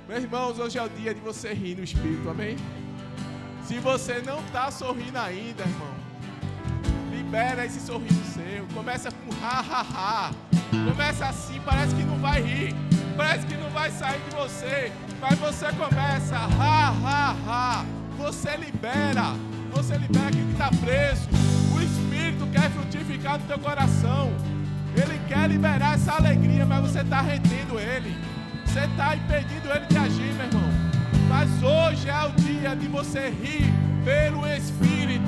Meus irmãos, hoje é o dia de você rir no Espírito, amém? Se você não está sorrindo ainda, irmão, libera esse sorriso seu. Começa com ha, ha, ha. Começa assim, parece que não vai rir. Parece que não vai sair de você. Mas você começa ha, ha, ha. Você libera aquilo que está preso. O Espírito quer frutificar no teu coração. Ele quer liberar essa alegria, mas você está retendo ele. Você está impedindo ele de agir, meu irmão. Mas hoje é o dia de você rir pelo Espírito.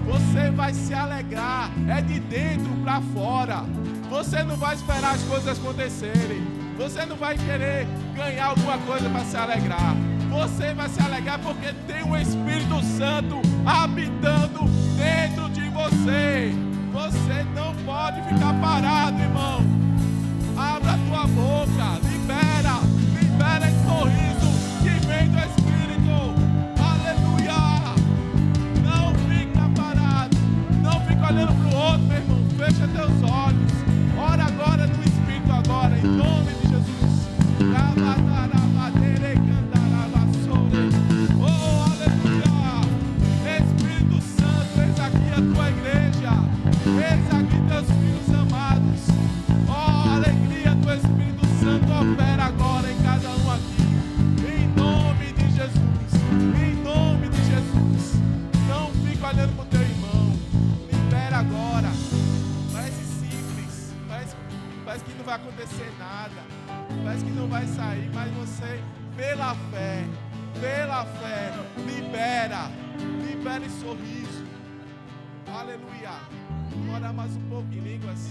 Você vai se alegrar. É de dentro para fora. Você não vai esperar as coisas acontecerem. Você não vai querer ganhar alguma coisa para se alegrar. Você vai se alegrar porque tem o Espírito Santo habitando dentro de você. Você não pode ficar parado, irmão. Abra a tua boca, libera esse sorriso que vem do Espírito. Aleluia! Não fica parado, não fica olhando para o outro, meu irmão. Fecha teus olhos. Ora agora no Espírito agora, em nome de Jesus. Oh, aleluia! Espírito Santo, eis aqui a tua igreja. Eis aqui teus filhos amados. Oh, alegria do Espírito Santo opera agora em cada um aqui. Em nome de Jesus. Em nome de Jesus. Não fica olhando para o teu irmão. Libera agora. Parece simples. Parece que não vai acontecer nada. Parece que não vai sair. Mas você, pela fé, libera esse sorriso. Aleluia. Ora mais um pouco em línguas.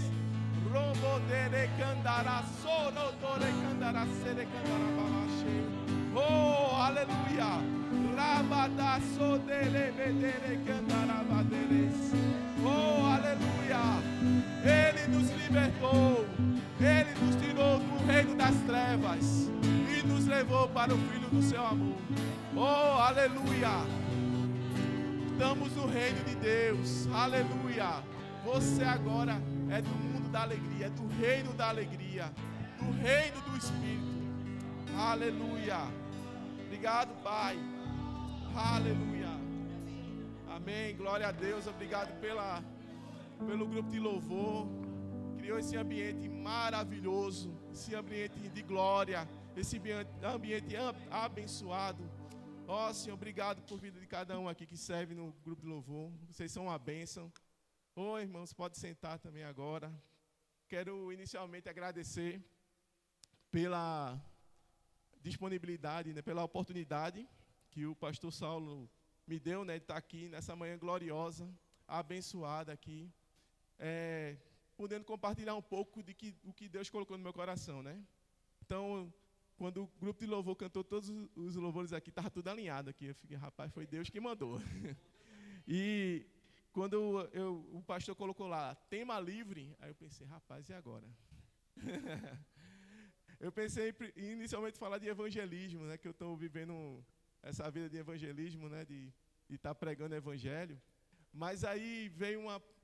Oh, aleluia. Oh, aleluia. Ele nos libertou. Ele nos tirou do reino das trevas e nos levou para o Filho do seu amor. Oh, aleluia. Estamos no reino de Deus. Aleluia. Você agora é do mundo da alegria, é do reino da alegria, do reino do Espírito. Aleluia. Obrigado, Pai. Aleluia. Amém. Glória a Deus. Obrigado pelo grupo de louvor. Criou esse ambiente maravilhoso, esse ambiente de glória, esse ambiente abençoado. Ó, Senhor, obrigado por vida de cada um aqui que serve no grupo de louvor. Vocês são uma bênção. Ô, irmãos, pode sentar também agora. Quero inicialmente agradecer pela disponibilidade, né, pela oportunidade que o pastor Saulo me deu, né, de estar aqui nessa manhã gloriosa, abençoada aqui, podendo compartilhar um pouco do que Deus colocou no meu coração, né? Então, quando o grupo de louvor cantou todos os louvores aqui, estava tudo alinhado aqui. Eu fiquei, rapaz, foi Deus que mandou. E quando o pastor colocou lá, tema livre, aí eu pensei, rapaz, e agora? Eu pensei inicialmente falar de evangelismo, né, que eu estou vivendo essa vida de evangelismo, né, de estar pregando evangelho. Mas aí veio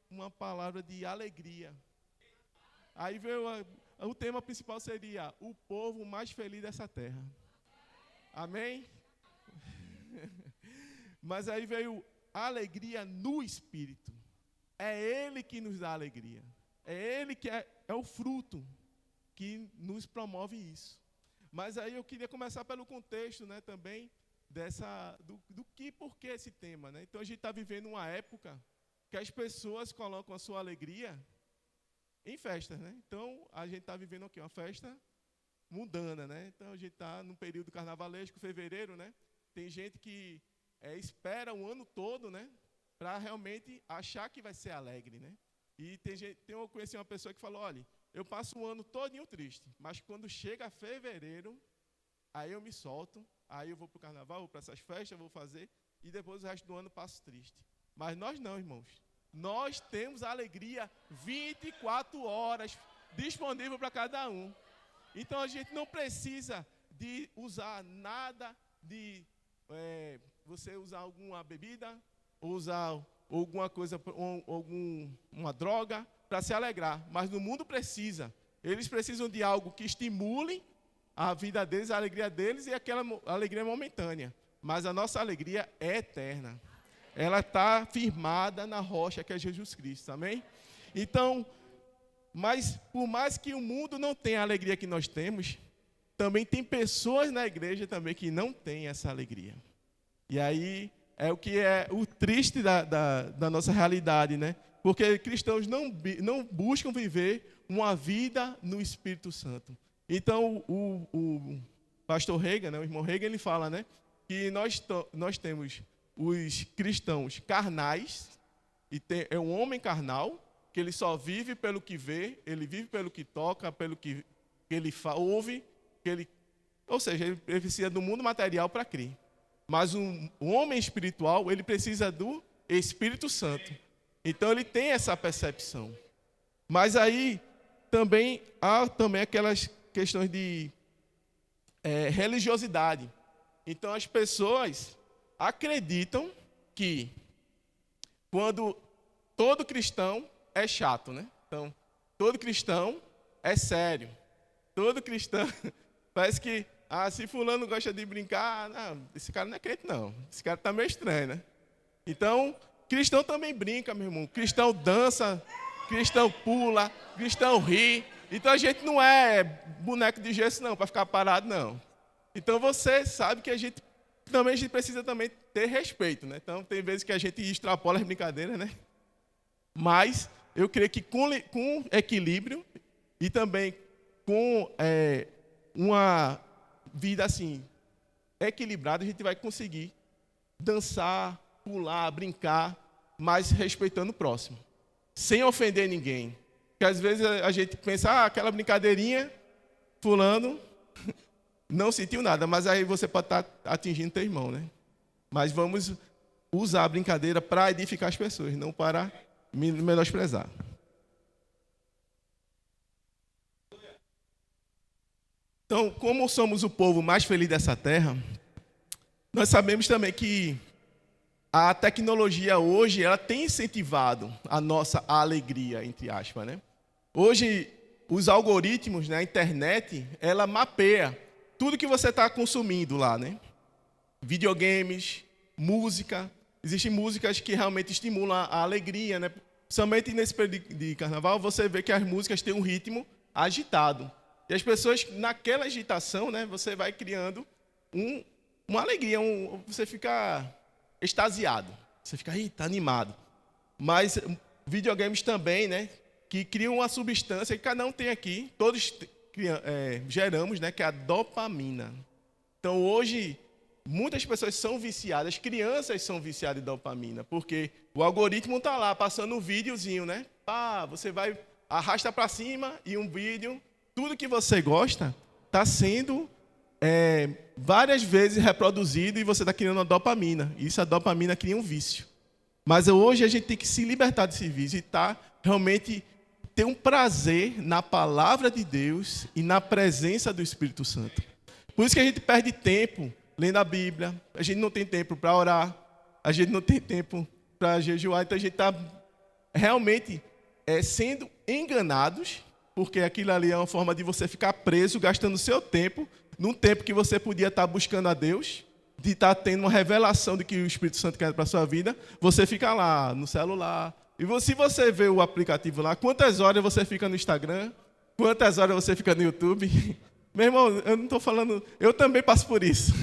uma palavra de alegria. Aí veio o tema principal seria o povo mais feliz dessa terra. Amém? Mas aí veio alegria no Espírito. É Ele que nos dá alegria. É Ele que é o fruto que nos promove isso. Mas aí eu queria começar pelo contexto, né, também do que, por que esse tema, né? Então a gente está vivendo uma época que as pessoas colocam a sua alegria em festas, né? Então a gente está vivendo aqui uma festa mundana, né? Então a gente está num período carnavalesco, fevereiro, né? Tem gente que espera o ano todo, né, para realmente achar que vai ser alegre, né? E eu conheci uma pessoa que falou, olha, eu passo o ano todinho triste, mas quando chega fevereiro, aí eu me solto, aí eu vou para o carnaval, vou para essas festas, vou fazer, e depois o resto do ano passo triste. Mas nós não, irmãos. Nós temos a alegria 24 horas disponível para cada um. Então a gente não precisa de usar nada de você usar alguma bebida, ou usar alguma coisa, uma droga para se alegrar. Mas no mundo precisa. Eles precisam de algo que estimule a vida deles, a alegria deles e aquela alegria momentânea. Mas a nossa alegria é eterna. Ela está firmada na rocha que é Jesus Cristo, amém? Então, mas por mais que o mundo não tenha a alegria que nós temos, também tem pessoas na igreja também que não têm essa alegria. E aí é o que é o triste da nossa realidade, né? Porque cristãos não buscam viver uma vida no Espírito Santo. Então, o pastor Reagan, né, o irmão Reagan, ele fala, né, que nós temos os cristãos carnais, e é um homem carnal, que ele só vive pelo que vê, ele vive pelo que toca, pelo que ele ouve, ou seja, ele precisa do mundo material para crer. Mas um homem espiritual, ele precisa do Espírito Santo. Então ele tem essa percepção. Mas aí também há aquelas questões de religiosidade. Então as pessoas acreditam que quando todo cristão é chato, né? Então, todo cristão é sério. Todo cristão parece que, se fulano gosta de brincar, não, esse cara não é crente não. Esse cara está meio estranho, né? Então, cristão também brinca, meu irmão. Cristão dança, cristão pula, cristão ri. Então a gente não é boneco de gesso não, para ficar parado não. Então você sabe que a gente precisa também ter respeito, né? Então tem vezes que a gente extrapola as brincadeiras, né? Mas eu creio que com equilíbrio e também com uma vida assim equilibrada, a gente vai conseguir dançar, pular, brincar, mas respeitando o próximo, sem ofender ninguém. Porque às vezes a gente pensa, aquela brincadeirinha, fulano não sentiu nada, mas aí você pode estar atingindo teu irmão, né? Mas vamos usar a brincadeira para edificar as pessoas, não para menosprezar. Então, como somos o povo mais feliz dessa terra, nós sabemos também que a tecnologia hoje ela tem incentivado a nossa alegria, entre aspas, né? Hoje, os algoritmos na internet, ela mapeia tudo que você está consumindo lá, né? Videogames, música. Existem músicas que realmente estimulam a alegria, né? Somente nesse período de carnaval, você vê que as músicas têm um ritmo agitado. E as pessoas, naquela agitação, né, você vai criando uma alegria, você fica extasiado, você fica animado. Mas videogames também, né, que criam uma substância que cada um tem aqui, todos geramos, né, que é a dopamina. Então, hoje, muitas pessoas são viciadas, crianças são viciadas em dopamina, porque o algoritmo está lá, passando um videozinho, né? Você vai, arrasta para cima e um vídeo, tudo que você gosta está sendo várias vezes reproduzido e você está criando uma dopamina. Isso, a dopamina cria um vício. Mas hoje a gente tem que se libertar desse vício e realmente ter um prazer na palavra de Deus e na presença do Espírito Santo. Por isso que a gente perde tempo lendo a Bíblia, a gente não tem tempo para orar, a gente não tem tempo para jejuar, então a gente está realmente sendo enganados, porque aquilo ali é uma forma de você ficar preso, gastando seu tempo, num tempo que você podia estar buscando a Deus, de estar tendo uma revelação de que o Espírito Santo quer para a sua vida, você fica lá no celular. E se você vê o aplicativo lá, quantas horas você fica no Instagram, quantas horas você fica no YouTube? Meu irmão, eu não estou falando, eu também passo por isso.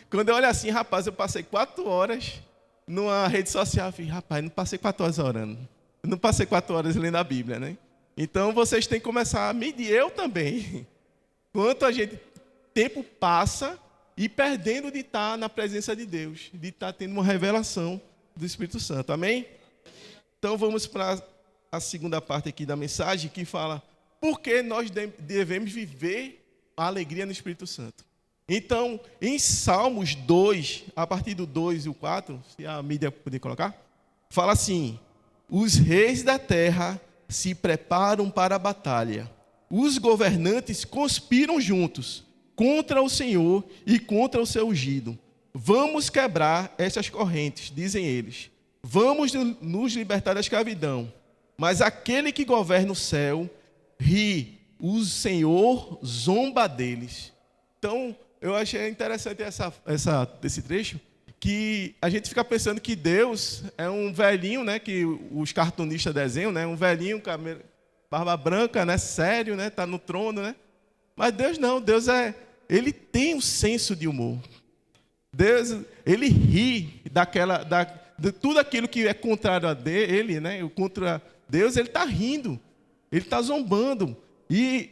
Quando eu olho assim, rapaz, eu passei 4 horas numa rede social, eu falei, rapaz, não passei 4 horas orando, não passei 4 horas lendo a Bíblia, né? Então, vocês têm que começar a medir, eu também. Quanto a gente, tempo passa e perdendo de estar na presença de Deus, de estar tendo uma revelação do Espírito Santo, amém? Então, vamos para a segunda parte aqui da mensagem, que fala, por que nós devemos viver a alegria no Espírito Santo? Então, em Salmos 2, a partir do 2 e o 4, se a mídia puder colocar, fala assim, os reis da terra se preparam para a batalha. Os governantes conspiram juntos contra o Senhor e contra o seu ungido. Vamos quebrar essas correntes, dizem eles. Vamos nos libertar da escravidão. Mas aquele que governa o céu ri, o Senhor zomba deles. Então, eu achei interessante esse trecho, que a gente fica pensando que Deus é um velhinho, né, que os cartunistas desenham, né, um velhinho com a barba branca, né, sério, né, tá no trono, né? Mas Deus não, ele tem um senso de humor. Deus, ele ri de tudo aquilo que é contrário a ele, né, contra Deus, ele está rindo, ele está zombando. E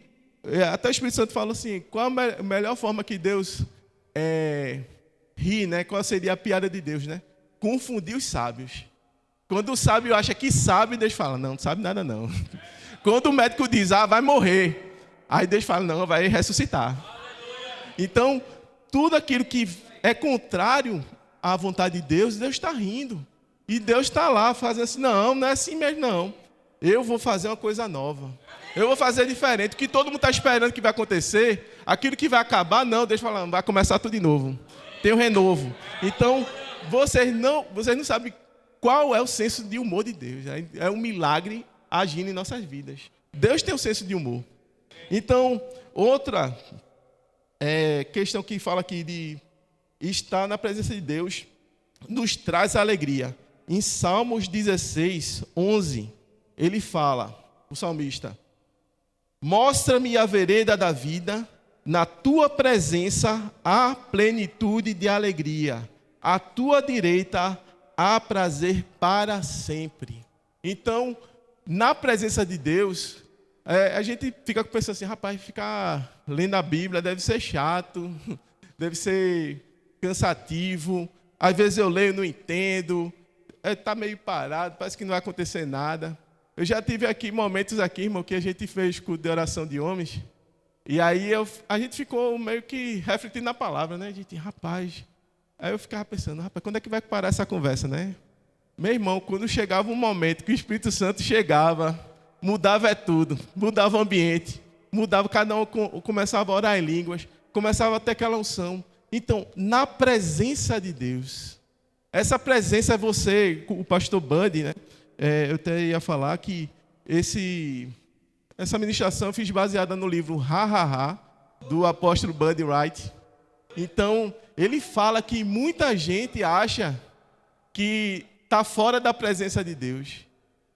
até o Espírito Santo fala assim, qual a melhor forma que Deus ri, né? Qual seria a piada de Deus, né? Confundir os sábios. Quando o sábio acha que sabe, Deus fala, não sabe nada não. Quando o médico diz, vai morrer, aí Deus fala, não, vai ressuscitar. Então, tudo aquilo que é contrário à vontade de Deus, Deus está rindo. E Deus está lá fazendo assim, não é assim mesmo não. Eu vou fazer uma coisa nova. Eu vou fazer diferente. O que todo mundo está esperando que vai acontecer, aquilo que vai acabar, não, Deus fala, vai começar tudo de novo. Tem um renovo. Então, vocês não sabem qual é o senso de humor de Deus. É um milagre agindo em nossas vidas. Deus tem um senso de humor. Então, outra questão que fala aqui de estar na presença de Deus nos traz alegria. Em Salmos 16, 11, ele fala, o salmista, mostra-me a vereda da vida, na tua presença há plenitude de alegria, à tua direita há prazer para sempre. Então, na presença de Deus, a gente fica pensando assim, rapaz, ficar lendo a Bíblia deve ser chato, deve ser cansativo, às vezes eu leio e não entendo, está meio parado, parece que não vai acontecer nada. Eu já tive aqui momentos aqui, irmão, que a gente fez culto de oração de homens, e aí a gente ficou meio que refletindo na palavra, né? A gente, rapaz, aí eu ficava pensando, rapaz, quando é que vai parar essa conversa, né? Meu irmão, quando chegava um momento que o Espírito Santo chegava, mudava tudo, mudava o ambiente, mudava, cada um começava a orar em línguas, começava a ter aquela unção. Então, na presença de Deus, essa presença é você, o pastor Buddy, né? Eu até ia falar que essa ministração eu fiz baseada no livro Ha Ha Ha, do apóstolo Buddy Wright. Então, ele fala que muita gente acha que está fora da presença de Deus.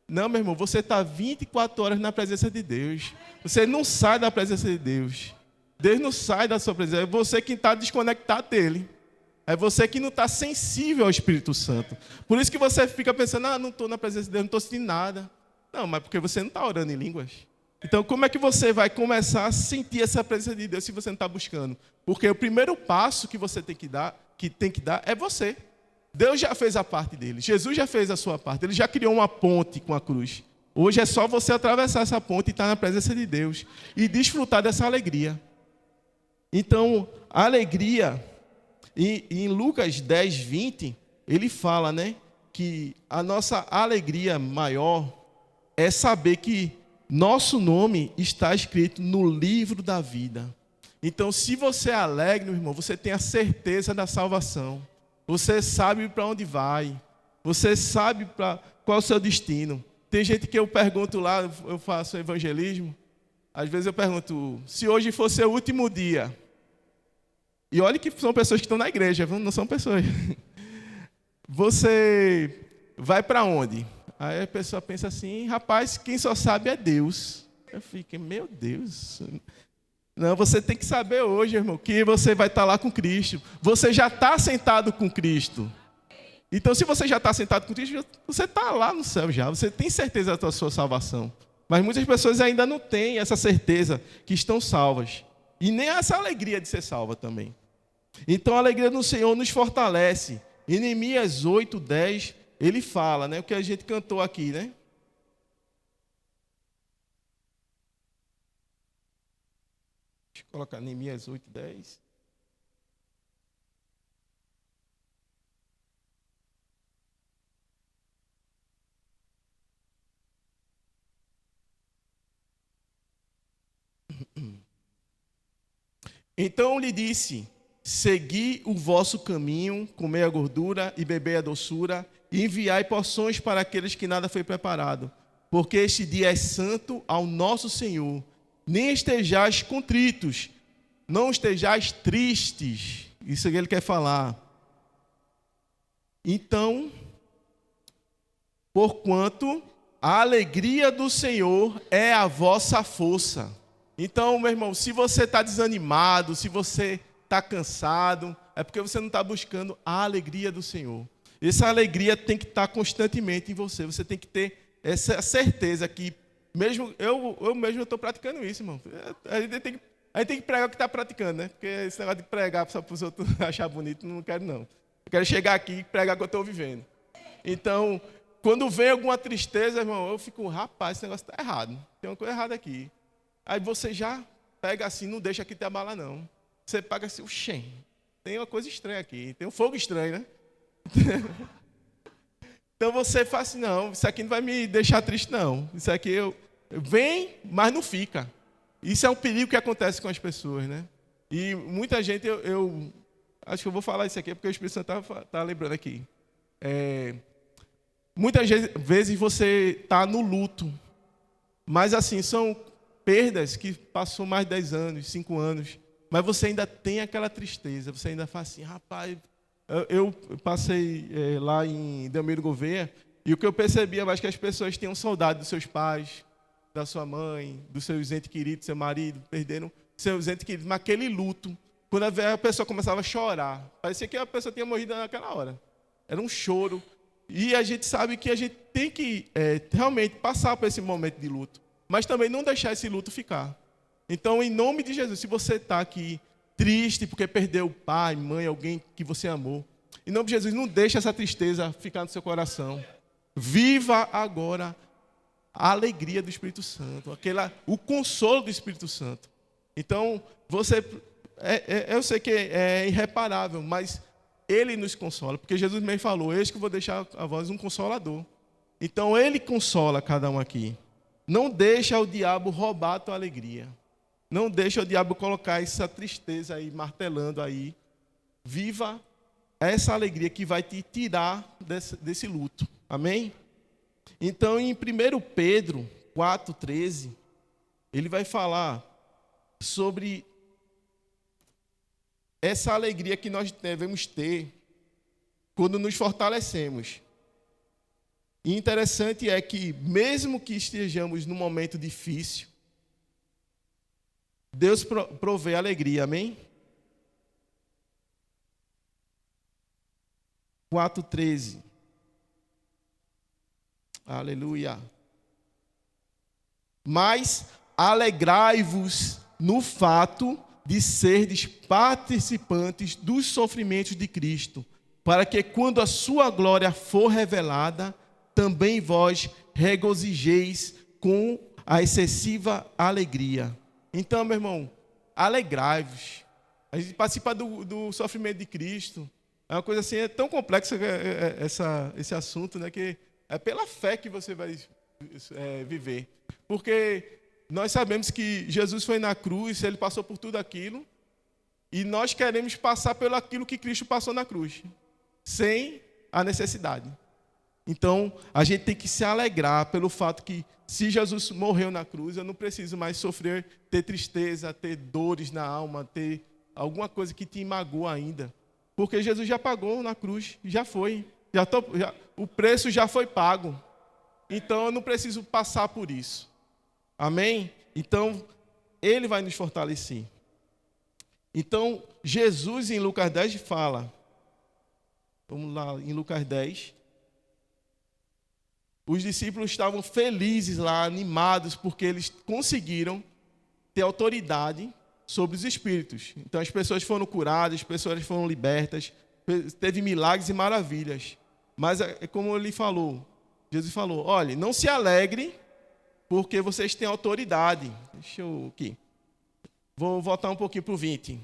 Não, meu irmão, você está 24 horas na presença de Deus. Você não sai da presença de Deus. Deus não sai da sua presença. É você que está desconectado dele. É você que não está sensível ao Espírito Santo. Por isso que você fica pensando, não estou na presença de Deus, não estou sentindo nada. Não, mas porque você não está orando em línguas. Então, como é que você vai começar a sentir essa presença de Deus se você não está buscando? Porque o primeiro passo que você tem que dar é você. Deus já fez a parte dele. Jesus já fez a sua parte. Ele já criou uma ponte com a cruz. Hoje é só você atravessar essa ponte e estar na presença de Deus e desfrutar dessa alegria. Então, a alegria, em Lucas 10, 20, ele fala, né, que a nossa alegria maior é saber que nosso nome está escrito no livro da vida. Então, se você é alegre, meu irmão, você tem a certeza da salvação. Você sabe para onde vai. Você sabe qual é o seu destino. Tem gente que eu pergunto lá, eu faço evangelismo. Às vezes eu pergunto, se hoje fosse o último dia. E olha que são pessoas que estão na igreja, não são pessoas. Você vai para onde? Aí a pessoa pensa assim, rapaz, quem só sabe é Deus. Eu fico, meu Deus. Não, você tem que saber hoje, irmão, que você vai estar lá com Cristo. Você já está sentado com Cristo. Então, se você já está sentado com Cristo, você está lá no céu já. Você tem certeza da sua salvação. Mas muitas pessoas ainda não têm essa certeza que estão salvas. E nem essa alegria de ser salva também. Então, a alegria do Senhor nos fortalece. Em Neemias 8, 10, ele fala, né, o que a gente cantou aqui, né? Deixa eu colocar Neemias 8, 10. Então lhe disse, segui o vosso caminho, comei a gordura e bebei a doçura, e enviai porções para aqueles que nada foi preparado, porque este dia é santo ao nosso Senhor. Nem estejais contritos, não estejais tristes. Isso que ele quer falar. Então, porquanto a alegria do Senhor é a vossa força. Então, meu irmão, se você está desanimado, se você está cansado, é porque você não está buscando a alegria do Senhor. Essa alegria tem que estar constantemente em você. Você tem que ter essa certeza que, mesmo eu mesmo estou praticando isso, irmão. A gente tem que pregar o que está praticando, né? Porque esse negócio de pregar para os outros achar bonito, não quero não. Eu quero chegar aqui e pregar o que eu estou vivendo. Então, quando vem alguma tristeza, irmão, eu fico, rapaz, esse negócio está errado. Tem uma coisa errada aqui. Aí você já pega assim, não deixa aqui te abalar, não. Você paga assim, oxê, tem uma coisa estranha aqui, tem um fogo estranho, né? Então você faz assim, não, isso aqui não vai me deixar triste, não. Isso aqui vem, mas não fica. Isso é um perigo que acontece com as pessoas, né? E muita gente, eu acho que eu vou falar isso aqui, porque o Espírito Santo está lembrando aqui. Muitas vezes você está no luto, mas assim, são perdas que passou mais de 10 anos, 5 anos, mas você ainda tem aquela tristeza, você ainda fala assim, rapaz, eu passei lá em Delmiro Gouveia, e o que eu percebi, eu acho que as pessoas tinham saudade dos seus pais, da sua mãe, dos seus entes queridos, do seu marido, perderam seus entes queridos, mas aquele luto, quando a pessoa começava a chorar, parecia que a pessoa tinha morrido naquela hora, era um choro, e a gente sabe que a gente tem que realmente passar por esse momento de luto, mas também não deixar esse luto ficar. Então, em nome de Jesus, se você está aqui triste porque perdeu pai, mãe, alguém que você amou, em nome de Jesus, não deixe essa tristeza ficar no seu coração. Viva agora a alegria do Espírito Santo, o consolo do Espírito Santo. Então, eu sei que é irreparável, mas Ele nos consola, porque Jesus mesmo falou, eis que eu vou deixar a vós um consolador. Então, Ele consola cada um aqui. Não deixa o diabo roubar a tua alegria. Não deixa o diabo colocar essa tristeza aí, martelando aí. Viva essa alegria que vai te tirar desse luto. Amém? Então, em 1 Pedro 4,13, ele vai falar sobre essa alegria que nós devemos ter quando nos fortalecemos. E interessante é que, mesmo que estejamos num momento difícil, Deus provê alegria, amém? 4,13. Aleluia. Mas alegrai-vos no fato de serdes participantes dos sofrimentos de Cristo, para que quando a sua glória for revelada, também vós regozijeis com a excessiva alegria. Então, meu irmão, alegrai-vos. A gente participa do sofrimento de Cristo. É uma coisa assim, é tão complexa esse assunto, né, que é pela fé que você vai viver. Porque nós sabemos que Jesus foi na cruz, Ele passou por tudo aquilo, e nós queremos passar pelo aquilo que Cristo passou na cruz, sem a necessidade. Então, a gente tem que se alegrar pelo fato que, se Jesus morreu na cruz, eu não preciso mais sofrer, ter tristeza, ter dores na alma, ter alguma coisa que te magoa ainda. Porque Jesus já pagou na cruz, já foi. O preço já foi pago. Então, eu não preciso passar por isso. Amém? Então, Ele vai nos fortalecer. Então, Jesus, em Lucas 10, fala. Vamos lá, em Lucas 10. Os discípulos estavam felizes lá, animados, porque eles conseguiram ter autoridade sobre os espíritos. Então as pessoas foram curadas, as pessoas foram libertas, teve milagres e maravilhas. Mas é como ele falou, Jesus falou, olha, não se alegre, porque vocês têm autoridade. Deixa eu aqui. Vou voltar um pouquinho para o 20.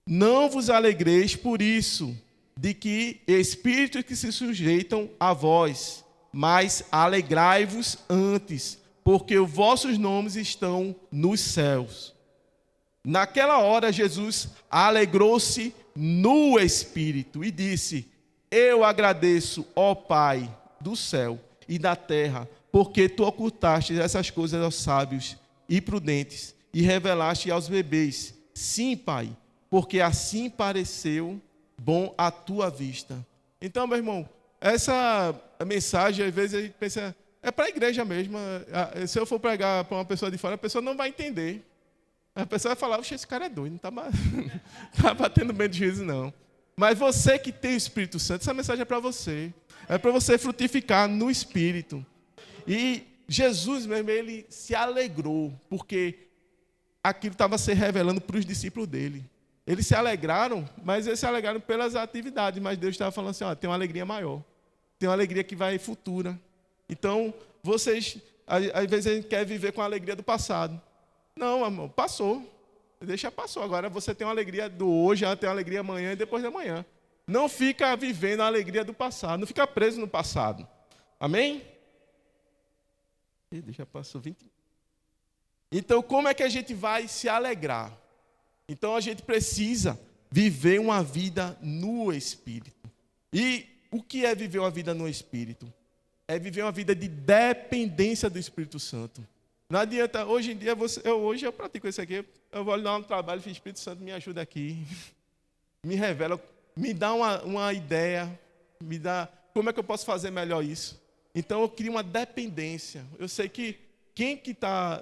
Não vos alegreis por isso, de que espíritos que se sujeitam a vós, mas alegrai-vos antes, porque os vossos nomes estão nos céus. Naquela hora, Jesus alegrou-se no Espírito e disse, eu agradeço, ó Pai do céu e da terra, porque tu ocultaste essas coisas aos sábios e prudentes e revelaste aos bebês. sim, Pai, porque assim pareceu bom à tua vista. Então, meu irmão, essa mensagem, às vezes, a gente pensa, é para a igreja mesmo. Se eu for pregar para uma pessoa de fora, a pessoa não vai entender. A pessoa vai falar, oxe, esse cara é doido, não está batendo bem de juízo, não. Mas você que tem o Espírito Santo, essa mensagem é para você. É para você frutificar no Espírito. E Jesus mesmo, ele se alegrou, porque aquilo estava se revelando para os discípulos dele. Eles se alegraram, mas eles se alegraram pelas atividades, mas Deus estava falando assim, ó, tem uma alegria maior. Tem uma alegria que vai futura. Então, vocês, às vezes a gente quer viver com a alegria do passado. Não, amor, passou. Deixa passou. Agora você tem uma alegria do hoje, ela tem uma alegria amanhã e depois da manhã. Não fica vivendo a alegria do passado, não fica preso no passado. Amém? Já passou 20. Então, como é que a gente vai se alegrar? Então, a gente precisa viver uma vida no Espírito. E o que é viver uma vida no Espírito? É viver uma vida de dependência do Espírito Santo. Não adianta, hoje em dia, hoje eu pratico isso aqui, eu vou dar um trabalho, o Espírito Santo me ajuda aqui, me revela, me dá uma ideia, me dá como é que eu posso fazer melhor isso. Então eu crio uma dependência. Eu sei que quem que está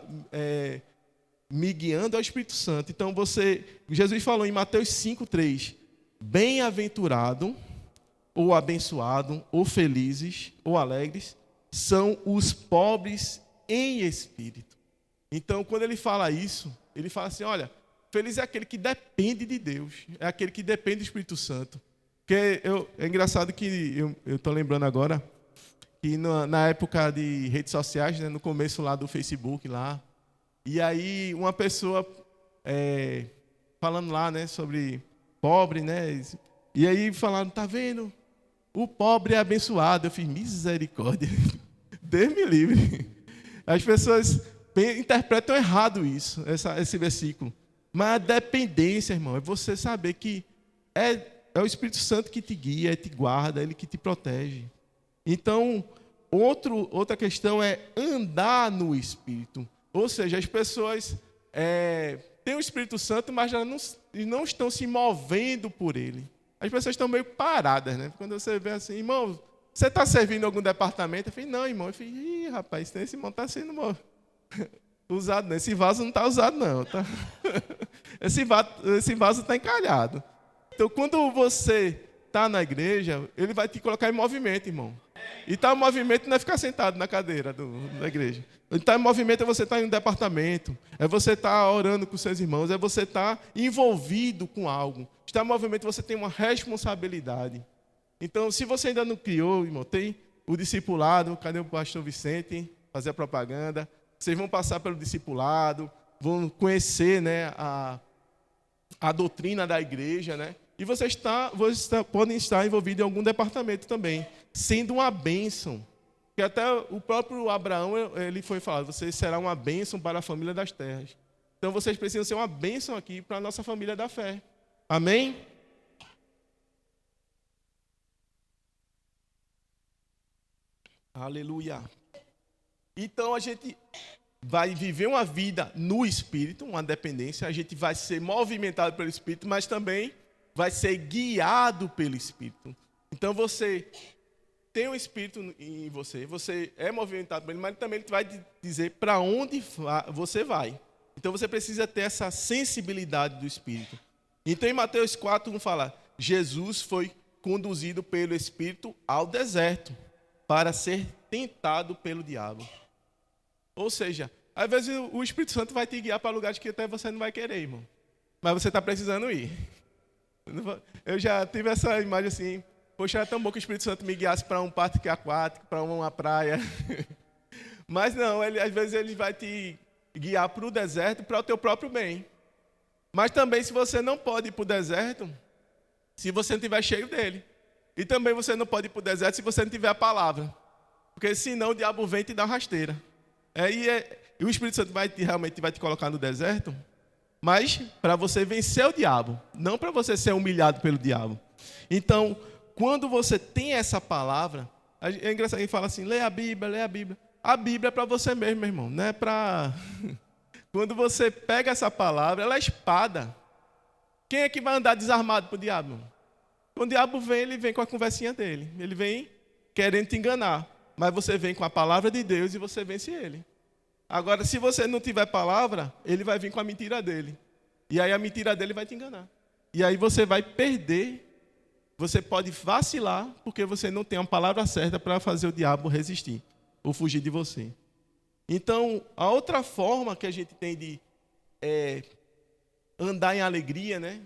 me guiando é o Espírito Santo. Então Jesus falou em Mateus 5:3, bem-aventurado, ou abençoado, ou felizes, ou alegres, são os pobres em espírito. Então, quando ele fala isso, ele fala assim, olha, feliz é aquele que depende de Deus, é aquele que depende do Espírito Santo. Porque é engraçado que eu estou lembrando agora, que na época de redes sociais, né, no começo lá do Facebook, lá, e aí uma pessoa falando lá, né, sobre pobre, né, e aí falaram, tá vendo? O pobre é abençoado. Eu fiz, misericórdia, Deus me livre. As pessoas interpretam errado isso, esse versículo. Mas a dependência, irmão, é você saber que é o Espírito Santo que te guia, te guarda, ele que te protege. Então, outra questão é andar no Espírito. Ou seja, as pessoas têm o Espírito Santo, mas já não estão se movendo por ele. As pessoas estão meio paradas, né? Quando você vê assim, irmão, você está servindo em algum departamento? Eu falei, não, irmão. Eu falei, ih, rapaz, esse irmão está sendo usado, não. Esse vaso não está usado, não. Tá? Esse vaso está encalhado. Então, quando você está na igreja, ele vai te colocar em movimento, irmão. E estar em movimento não é ficar sentado na cadeira da igreja. Estar em movimento é você estar em um departamento, é você estar orando com seus irmãos, é você estar envolvido com algo. Estar em movimento, você tem uma responsabilidade. Então, se você ainda não criou, irmão, tem o discipulado, cadê o pastor Vicente? Fazer a propaganda. Vocês vão passar pelo discipulado, vão conhecer, né, a doutrina da igreja, né? E vocês podem estar envolvidos em algum departamento também, sendo uma bênção. Que até o próprio Abraão, ele foi falar, você será uma bênção para a família das terras. Então, vocês precisam ser uma bênção aqui para a nossa família da fé. Amém? Aleluia. Então a gente vai viver uma vida no Espírito, uma dependência, a gente vai ser movimentado pelo Espírito, mas também vai ser guiado pelo Espírito. Então você tem o Espírito em você, você é movimentado por ele, mas também ele vai dizer para onde você vai. Então você precisa ter essa sensibilidade do Espírito. Então em Mateus 4:1 fala, Jesus foi conduzido pelo Espírito ao deserto para ser tentado pelo diabo. Ou seja, às vezes o Espírito Santo vai te guiar para lugares que até você não vai querer, irmão. Mas você está precisando ir. Eu já tive essa imagem assim, poxa, era tão bom que o Espírito Santo me guiasse para um parque aquático, para uma praia. Mas não, às vezes ele vai te guiar para o deserto para o teu próprio bem. Mas também se você não pode ir para o deserto, se você não estiver cheio dele. E também você não pode ir para o deserto se você não tiver a palavra. Porque senão o diabo vem e te dá uma rasteira. E o Espírito Santo realmente vai te colocar no deserto, mas para você vencer o diabo, não para você ser humilhado pelo diabo. Então, quando você tem essa palavra, é engraçado, a gente fala assim, lê a Bíblia, lê a Bíblia. A Bíblia é para você mesmo, meu irmão, não é para... Quando você pega essa palavra, ela é espada. Quem é que vai andar desarmado para o diabo? Quando o diabo vem, ele vem com a conversinha dele. Ele vem querendo te enganar. Mas você vem com a palavra de Deus e você vence ele. Agora, se você não tiver palavra, ele vai vir com a mentira dele. E aí a mentira dele vai te enganar. E aí você vai perder. Você pode vacilar porque você não tem a palavra certa para fazer o diabo resistir ou fugir de você. Então, a outra forma que a gente tem de andar em alegria, né?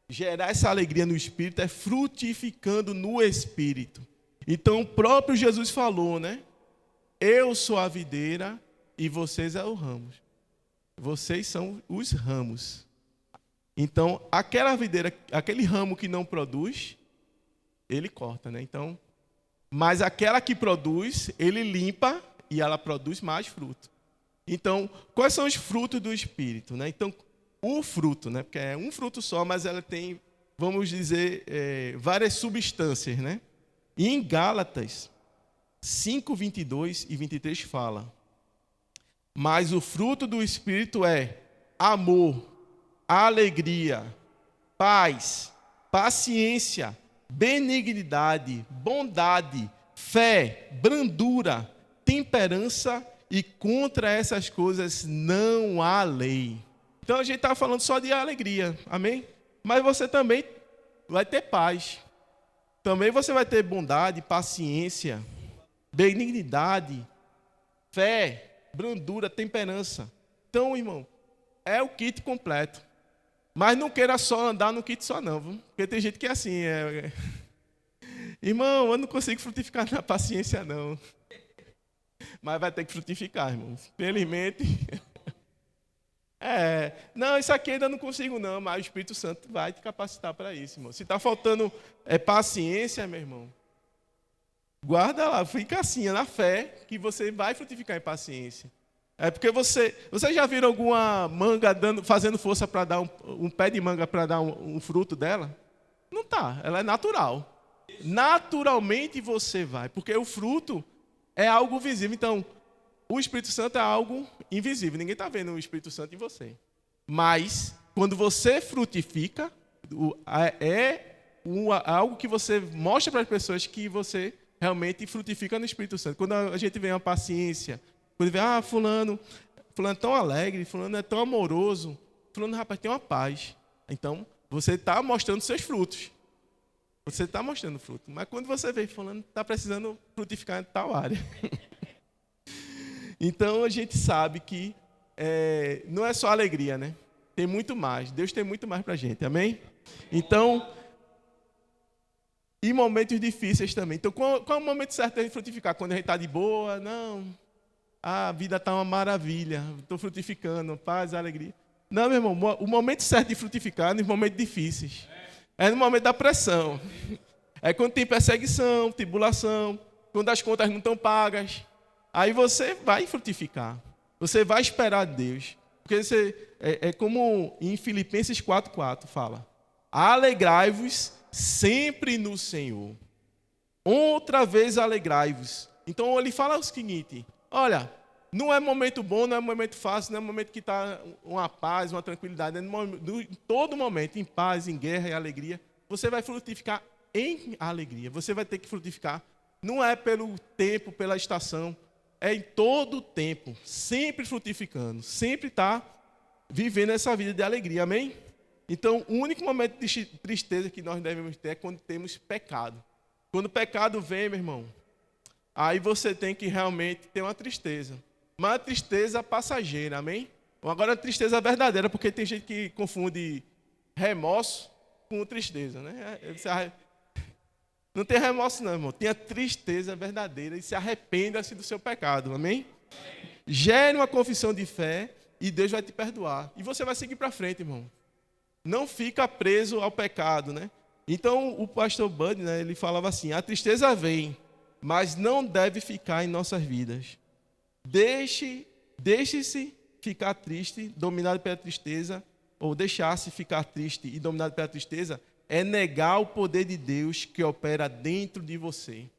Gerar essa alegria no Espírito é frutificando no Espírito. Então, o próprio Jesus falou, né? Eu sou a videira e vocês são os ramos. Vocês são os ramos. Então, aquela videira, aquele ramo que não produz, ele corta, né? Então, mas aquela que produz, ele limpa e ela produz mais fruto. Então, quais são os frutos do Espírito, né? Então, o fruto, né? Porque é um fruto só, mas ela tem, vamos dizer, várias substâncias, né? E em Gálatas 5, 22 e 23 fala: mas o fruto do Espírito é amor, alegria, paz, paciência, benignidade, bondade, fé, brandura, temperança, e contra essas coisas não há lei. Então a gente está falando só de alegria, amém? Mas você também vai ter paz. Também você vai ter bondade, paciência, benignidade, fé, brandura, temperança. Então, irmão, é o kit completo. Mas não queira só andar no kit só não, viu? Porque tem gente que é assim, irmão, eu não consigo frutificar na paciência não. Mas vai ter que frutificar, irmão. Infelizmente. Não, isso aqui ainda não consigo não, mas o Espírito Santo vai te capacitar para isso, irmão. Se está faltando paciência, meu irmão, guarda lá, fica assim, na fé, que você vai frutificar em paciência. É porque você já viram alguma manga fazendo força para dar um pé de manga para dar um fruto dela? Não tá, ela é natural. Naturalmente você vai, porque o fruto é algo visível. Então, o Espírito Santo é algo invisível. Ninguém está vendo o Espírito Santo em você. Mas, quando você frutifica, algo que você mostra para as pessoas que você realmente frutifica no Espírito Santo. Quando a gente vê uma paciência, quando vê, fulano é tão alegre, fulano é tão amoroso, fulano, rapaz, tem uma paz. Então, você está mostrando seus frutos. Você está mostrando fruto. Mas quando você vê, fulano está precisando frutificar em tal área. Então, a gente sabe que não é só alegria, né? Tem muito mais. Deus tem muito mais para a gente, amém? Então, e momentos difíceis também. Então, qual é o momento certo de frutificar? Quando a gente está de boa? Não. A vida está uma maravilha. Estou frutificando, paz, alegria. Não, meu irmão, o momento certo de frutificar é nos momentos difíceis. É no momento da pressão. É quando tem perseguição, tribulação, quando as contas não estão pagas. Aí você vai frutificar. Você vai esperar Deus. Porque é como em Filipenses 4:4 fala: alegrai-vos sempre no Senhor. Outra vez alegrai-vos. Então ele fala o seguinte: olha, não é momento bom, não é momento fácil, não é momento que está uma paz, uma tranquilidade. Em todo momento, em paz, em guerra e alegria, você vai frutificar em alegria. Você vai ter que frutificar. Não é pelo tempo, pela estação. É em todo o tempo, sempre frutificando, sempre está vivendo essa vida de alegria, amém? Então, o único momento de tristeza que nós devemos ter é quando temos pecado. Quando o pecado vem, meu irmão, aí você tem que realmente ter uma tristeza. Mas a tristeza passageira, amém? Agora a tristeza verdadeira, porque tem gente que confunde remorso com tristeza, né? Não tem remorso não, irmão. Tenha tristeza verdadeira e se arrependa-se do seu pecado, amém? Gere uma confissão de fé e Deus vai te perdoar. E você vai seguir para frente, irmão. Não fica preso ao pecado, né? Então, o pastor Bud, né, ele falava assim: a tristeza vem, mas não deve ficar em nossas vidas. Deixe-se ficar triste, dominado pela tristeza, ou deixar-se ficar triste e dominado pela tristeza, é negar o poder de Deus que opera dentro de você.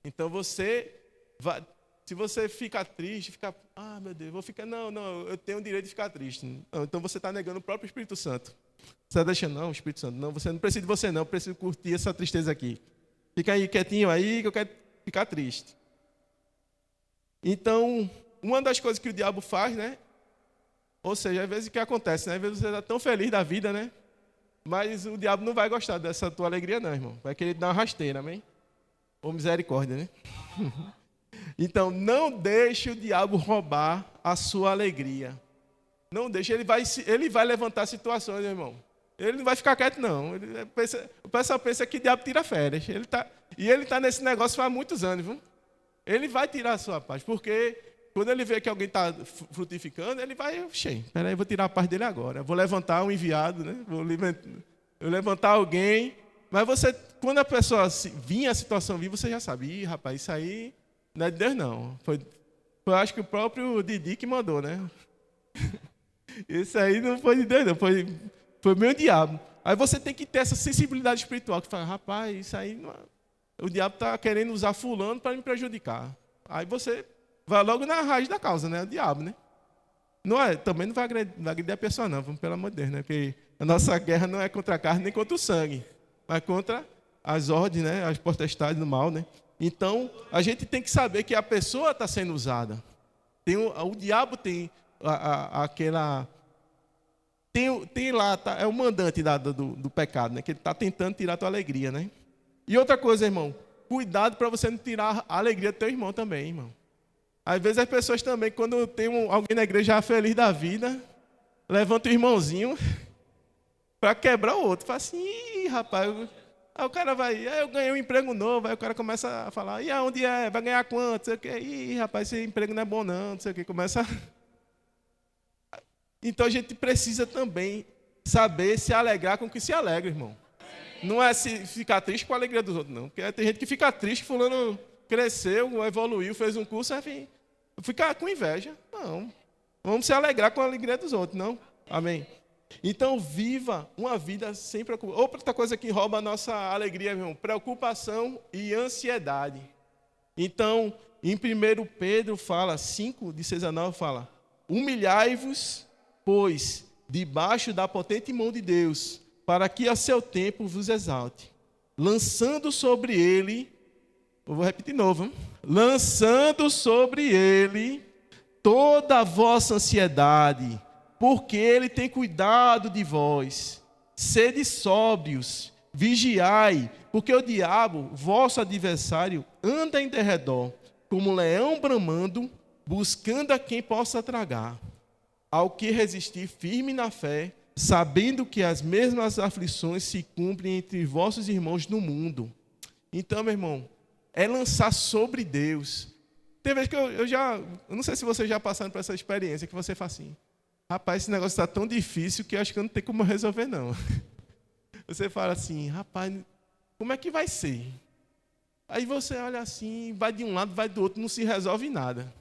Então se você fica triste, fica, meu Deus, não, eu tenho o direito de ficar triste. Então você está negando o próprio Espírito Santo. Você está deixando, não, Espírito Santo, não, você não precisa de você não, eu preciso curtir essa tristeza aqui. Fica aí quietinho aí que eu quero ficar triste. Então, uma das coisas que o diabo faz, né? Ou seja, às vezes o que acontece, né? Às vezes você está tão feliz da vida, né? Mas o diabo não vai gostar dessa tua alegria não, irmão. Vai querer dar uma rasteira, amém? Ou misericórdia, né? Então, não deixe o diabo roubar a sua alegria. Não deixe, ele vai levantar situações, meu irmão. Ele não vai ficar quieto, não. O pessoal pensa que o diabo tira férias. Ele está nesse negócio há muitos anos, viu? Ele vai tirar a sua paz, porque quando ele vê que alguém está frutificando, ele vai, peraí, eu vou tirar a paz dele agora. Eu vou levantar um enviado, né? Vou levantar alguém. Mas quando a pessoa vinha, a situação vinha, você já sabe, rapaz, isso aí não é de Deus, não. Foi acho que o próprio Didi que mandou, né? Isso aí não foi de Deus, não. Foi meu diabo. Aí você tem que ter essa sensibilidade espiritual, que fala, rapaz, isso aí não é... O diabo está querendo usar fulano para me prejudicar. Aí você vai logo na raiz da causa, né? O diabo, né? Não é, também não vai agredir a pessoa, não, pelo amor de Deus, né? Porque a nossa guerra não é contra a carne nem contra o sangue, mas contra as ordens, né? As potestades do mal, né? Então, a gente tem que saber que a pessoa está sendo usada. O diabo tem aquela... Tem lá, é o mandante do pecado, né? Que ele está tentando tirar a tua alegria, né? E outra coisa, irmão, cuidado para você não tirar a alegria do teu irmão também, irmão. Às vezes as pessoas também, quando tem alguém na igreja já feliz da vida, levanta o irmãozinho para quebrar o outro. Fala assim, ih, rapaz, aí o cara vai, eu ganhei um emprego novo, aí o cara começa a falar, e aonde é? Vai ganhar quanto? Não sei o quê. Ih, rapaz, esse emprego não é bom não, não sei o quê. Começa... Então a gente precisa também saber se alegrar com o que se alegra, irmão. Não é se ficar triste com a alegria dos outros, não. Porque tem gente que fica triste, fulano cresceu, evoluiu, fez um curso, enfim, fica com inveja. Não. Vamos se alegrar com a alegria dos outros, não? Amém? Então, viva uma vida sem preocupação. Outra coisa que rouba a nossa alegria, meu irmão, preocupação e ansiedade. Então, em 1 Pedro fala, 5, de 6 a 9, fala, humilhai-vos, pois, debaixo da potente mão de Deus, para que a seu tempo vos exalte, lançando sobre ele, eu vou repetir de novo, lançando sobre ele toda a vossa ansiedade, porque ele tem cuidado de vós. Sede sóbrios, vigiai, porque o diabo, vosso adversário, anda em derredor, como um leão bramando, buscando a quem possa tragar. Ao que resistir firme na fé, sabendo que as mesmas aflições se cumprem entre vossos irmãos no mundo. Então, meu irmão, é lançar sobre Deus. Tem vezes que eu não sei se vocês já passaram por essa experiência, que você fala assim, rapaz, esse negócio está tão difícil que eu acho que eu não tenho como resolver, não. Você fala assim, rapaz, como é que vai ser? Aí você olha assim, vai de um lado, vai do outro, não se resolve nada.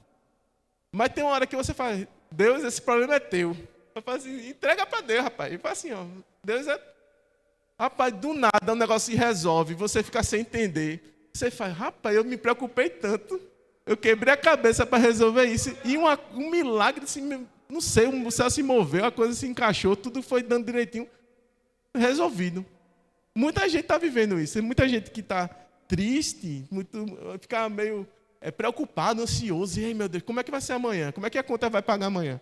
Mas tem uma hora que você fala, Deus, esse problema é teu. Eu falo assim, entrega para Deus, rapaz. E fala assim, ó, Deus é... Rapaz, do nada o negócio se resolve, você fica sem entender. Você fala, rapaz, eu me preocupei tanto. Eu quebrei a cabeça para resolver isso. E um milagre, assim, não sei, o céu se moveu, a coisa se encaixou, tudo foi dando direitinho. Resolvido. Muita gente está vivendo isso. Muita gente que está triste, fica meio preocupado, ansioso. E aí, meu Deus, como é que vai ser amanhã? Como é que a conta vai pagar amanhã?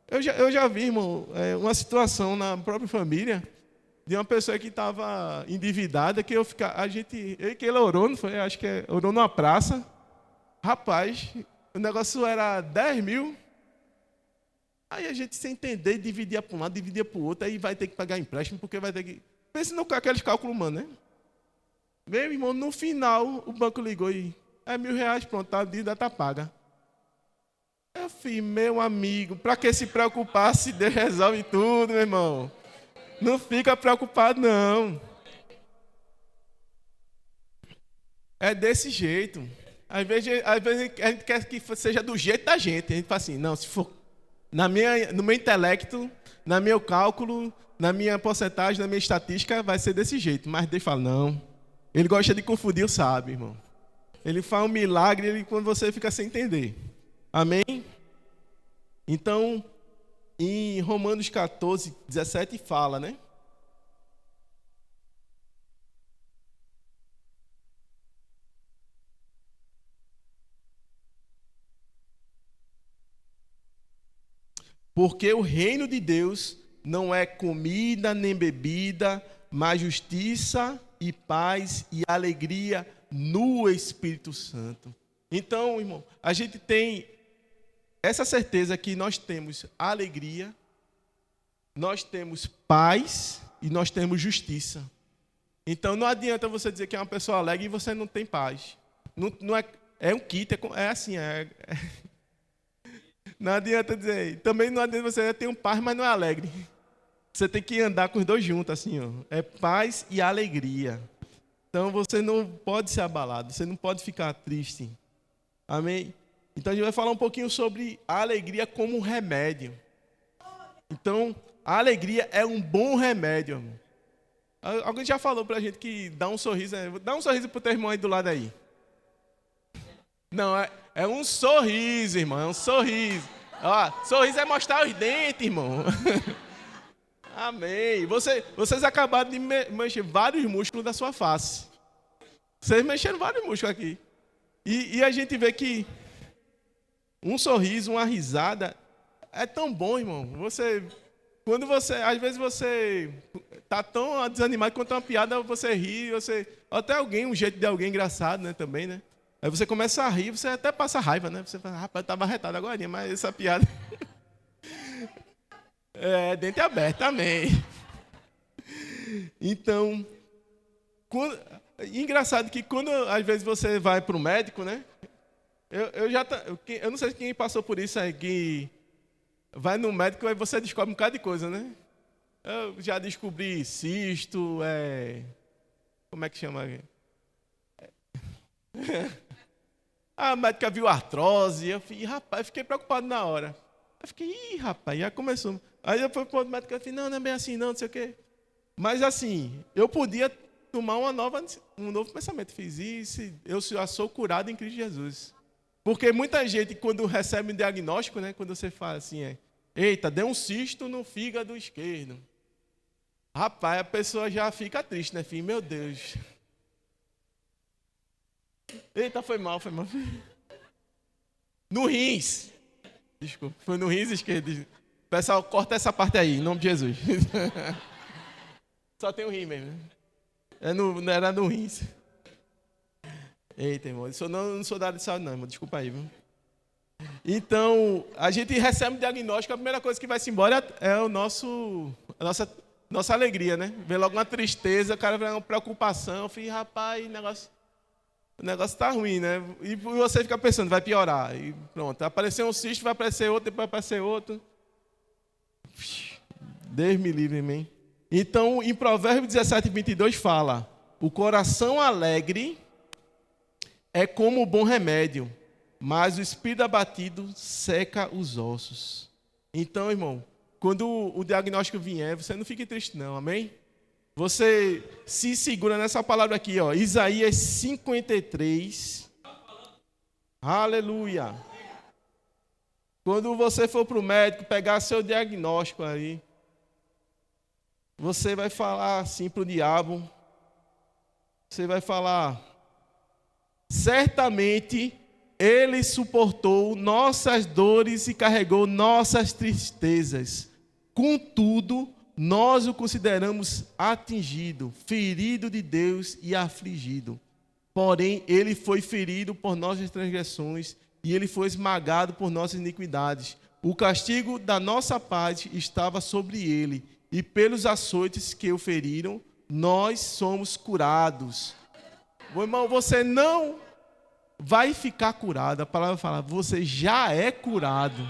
Eu já vi, irmão, uma situação na própria família de uma pessoa que estava endividada, que ele orou, não foi? Acho que orou numa praça. Rapaz, o negócio era 10 mil. Aí a gente, sem entender, dividia para um lado, dividia para o outro, aí vai ter que pagar empréstimo, porque vai ter que... Pense naqueles cálculos humanos, né? Meu irmão, no final, o banco ligou e... É R$1.000, pronto, a dívida está paga. Eu fiz, meu amigo, para que se preocupar se Deus resolve tudo, meu irmão? Não fica preocupado, não. É desse jeito. Às vezes a gente quer que seja do jeito da gente. A gente fala assim, não, se for no meu intelecto, no meu cálculo, na minha porcentagem, na minha estatística, vai ser desse jeito. Mas Deus fala, não. Ele gosta de confundir o sábio, irmão. Ele faz um milagre quando você fica sem entender. Amém? Então, em Romanos 14, 17 fala, né? Porque o reino de Deus não é comida nem bebida, mas justiça e paz e alegria no Espírito Santo. Então, irmão, a gente tem essa certeza que nós temos alegria, nós temos paz e nós temos justiça. Então não adianta você dizer que é uma pessoa alegre e você não tem paz. Não é um kit, é assim. Não adianta dizer. Também não adianta você ter um paz, mas não é alegre. Você tem que andar com os dois juntos, assim, ó. É paz e alegria. Então você não pode ser abalado, você não pode ficar triste. Amém? Então a gente vai falar um pouquinho sobre a alegria como um remédio. Então, a alegria é um bom remédio, irmão. Alguém já falou pra gente que dá um sorriso, dá um sorriso pro teu irmão aí do lado aí. Não, é um sorriso, irmão, é um sorriso. Ó, sorriso é mostrar os dentes, irmão. Amém. Vocês acabaram de mexer vários músculos da sua face. Vocês mexeram vários músculos aqui. E a gente vê que um sorriso, uma risada, é tão bom, irmão. Às vezes você tá tão desanimado quanto uma piada, você ri, até um jeito de alguém engraçado, né, também, né? Aí você começa a rir, você até passa raiva, né? Você fala, rapaz, eu estava arretado agora, mas essa piada... dente aberto, amém. Então, engraçado que quando, às vezes, você vai para o médico, né? Eu não sei quem passou por isso aí, que vai no médico e você descobre um bocado de coisa, né? Eu já descobri cisto, como é que chama? A médica viu artrose, fiquei preocupado na hora. Eu fiquei, rapaz, já começou. Aí eu fui para o médico e falei, não é bem assim não sei o quê. Mas assim, eu podia tomar um novo pensamento. Fiz isso, eu já sou curado em Cristo Jesus. Porque muita gente, quando recebe um diagnóstico, né, quando você fala assim, eita, deu um cisto no fígado esquerdo. Rapaz, a pessoa já fica triste, né, filho? Meu Deus. Eita, foi mal. No rins. Desculpa, foi no rins esquerdo. Pessoal, corta essa parte aí, em nome de Jesus. Só tem o rim mesmo. Não era no rins. Eita, irmão, eu não sou da área de saúde, não, irmão. Desculpa aí, viu? Então, a gente recebe um diagnóstico, a primeira coisa que vai se embora é a nossa alegria, né? Vê logo uma tristeza, o cara vê uma preocupação. Eu falei, rapaz, o negócio tá ruim, né? E você fica pensando, vai piorar. E pronto, apareceu um cisto, vai aparecer outro, depois vai aparecer outro. Deus me livre, amém? Então, em Provérbios 17:22 fala, o coração alegre é como um bom remédio, mas o espírito abatido seca os ossos. Então, irmão, quando o diagnóstico vier, você não fique triste não, amém? Você se segura nessa palavra aqui, ó, Isaías 53. Aleluia. Quando você for para o médico pegar seu diagnóstico aí, você vai falar assim para o diabo, você vai falar, certamente ele suportou nossas dores e carregou nossas tristezas. Contudo, nós o consideramos atingido, ferido de Deus e afligido. Porém, ele foi ferido por nossas transgressões e ele foi esmagado por nossas iniquidades. O castigo da nossa paz estava sobre ele, e pelos açoites que o feriram, nós somos curados. Meu irmão, você não vai ficar curado. A palavra fala, você já é curado.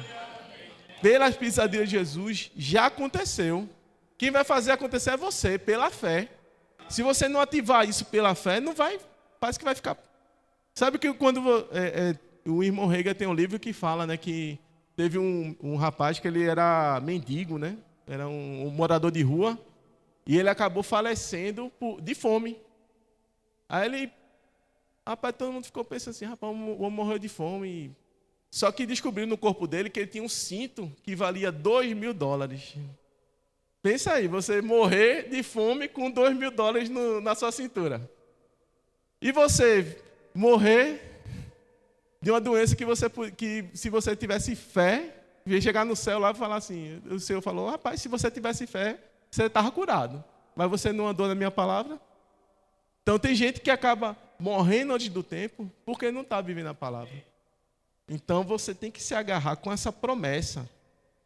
Pelas pisaduras de Jesus, já aconteceu. Quem vai fazer acontecer é você, pela fé. Se você não ativar isso pela fé, não vai, parece que vai ficar. Sabe que quando o irmão Rega tem um livro que fala, né, que teve um rapaz que ele era mendigo, né? Era um morador de rua, e ele acabou falecendo de fome. Aí rapaz, todo mundo ficou pensando assim, rapaz, o homem morreu de fome. Só que descobriu no corpo dele que ele tinha um cinto que valia $2.000. Pensa aí, você morrer de fome com $2.000 na sua cintura. E você morrer de uma doença que se você tivesse fé, Ia chegar no céu lá e falar assim, o Senhor falou, rapaz, se você tivesse fé, você estava curado. Mas você não andou na minha palavra? Então tem gente que acaba morrendo antes do tempo porque não está vivendo a palavra. Então você tem que se agarrar com essa promessa.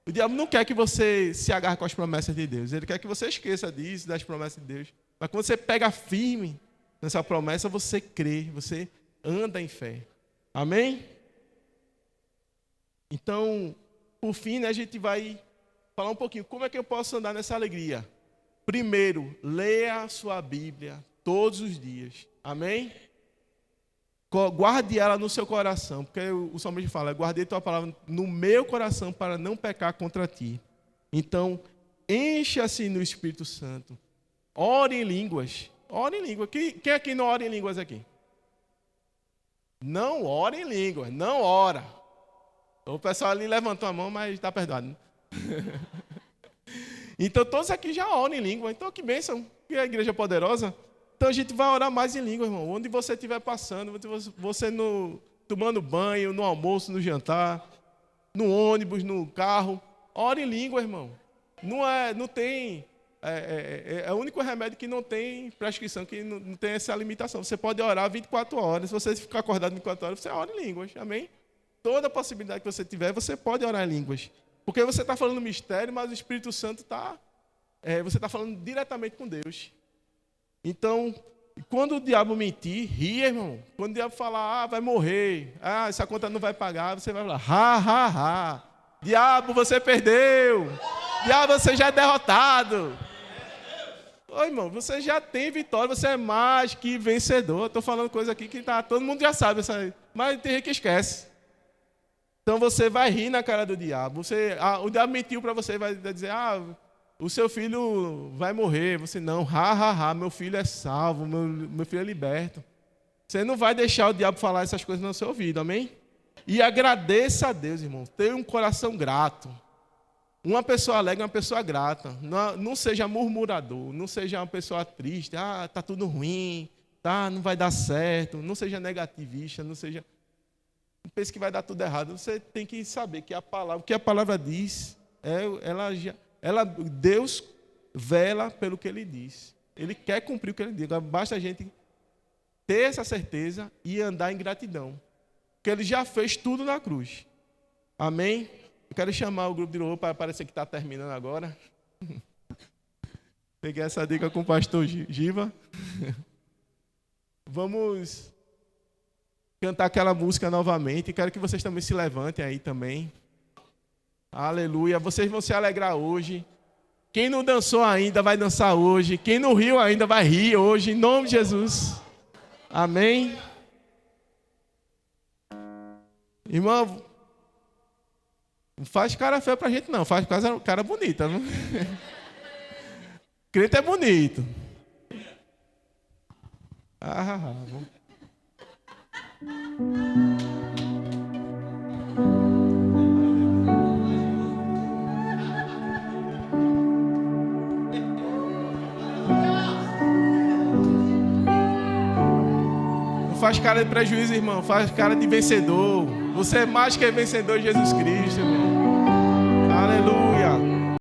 O diabo não quer que você se agarre com as promessas de Deus. Ele quer que você esqueça disso, das promessas de Deus. Mas quando você pega firme nessa promessa, você crê, você anda em fé. Amém? Então, por fim, né, a gente vai falar um pouquinho. Como é que eu posso andar nessa alegria? Primeiro, leia a sua Bíblia todos os dias. Amém? Guarde ela no seu coração, porque o salmista fala, guardei tua palavra no meu coração para não pecar contra ti. Então, encha-se no Espírito Santo. Ore em línguas. Ore em línguas. Quem aqui não ora em línguas aqui? Não ore em línguas, não ora. O pessoal ali levantou a mão, mas está perdoado. Então, todos aqui já oram em língua. Então, que bênção, que a igreja poderosa. Então a gente vai orar mais em língua, irmão. Onde você estiver passando, você tomando banho, no almoço, no jantar, no ônibus, no carro, ore em língua, irmão. Não tem. É o único remédio que não tem prescrição, que não tem essa limitação. Você pode orar 24 horas. Se você ficar acordado 24 horas, você ora em línguas. Amém? Toda possibilidade que você tiver, você pode orar em línguas. Porque você está falando mistério, mas o Espírito Santo está. Você está falando diretamente com Deus. Então, quando o diabo mentir, ria, irmão. Quando o diabo falar, vai morrer, essa conta não vai pagar, você vai falar, ha. Diabo, você perdeu. Diabo, você já é derrotado. Ô, irmão, você já tem vitória, você é mais que vencedor. Estou falando coisa aqui que todo mundo já sabe, mas tem gente que esquece. Então você vai rir na cara do diabo. O diabo mentiu para você, vai dizer, o seu filho vai morrer. Você não, meu filho é salvo, meu filho é liberto. Você não vai deixar o diabo falar essas coisas no seu ouvido, amém? E agradeça a Deus, irmão. Tenha um coração grato. Uma pessoa alegre é uma pessoa grata. Não seja murmurador, não seja uma pessoa triste. Está tudo ruim, não vai dar certo. Não seja negativista, não pense que vai dar tudo errado. Você tem que saber que o que a palavra diz, Deus vela pelo que Ele diz. Ele quer cumprir o que Ele diz. Basta a gente ter essa certeza e andar em gratidão. Porque Ele já fez tudo na cruz. Amém? Eu quero chamar o grupo de louvor para parecer que está terminando agora. Peguei essa dica com o pastor Giva. Vamos cantar aquela música novamente. Quero que vocês também se levantem aí também. Aleluia. Vocês vão se alegrar hoje. Quem não dançou ainda vai dançar hoje. Quem não riu ainda vai rir hoje. Em nome de Jesus. Amém. Irmão, não faz cara feia pra gente não. Faz cara bonita. Não? Crente é bonito. Vamos. Faz cara de prejuízo, irmão. Faz cara de vencedor. Você é mais que vencedor de Jesus Cristo, irmão.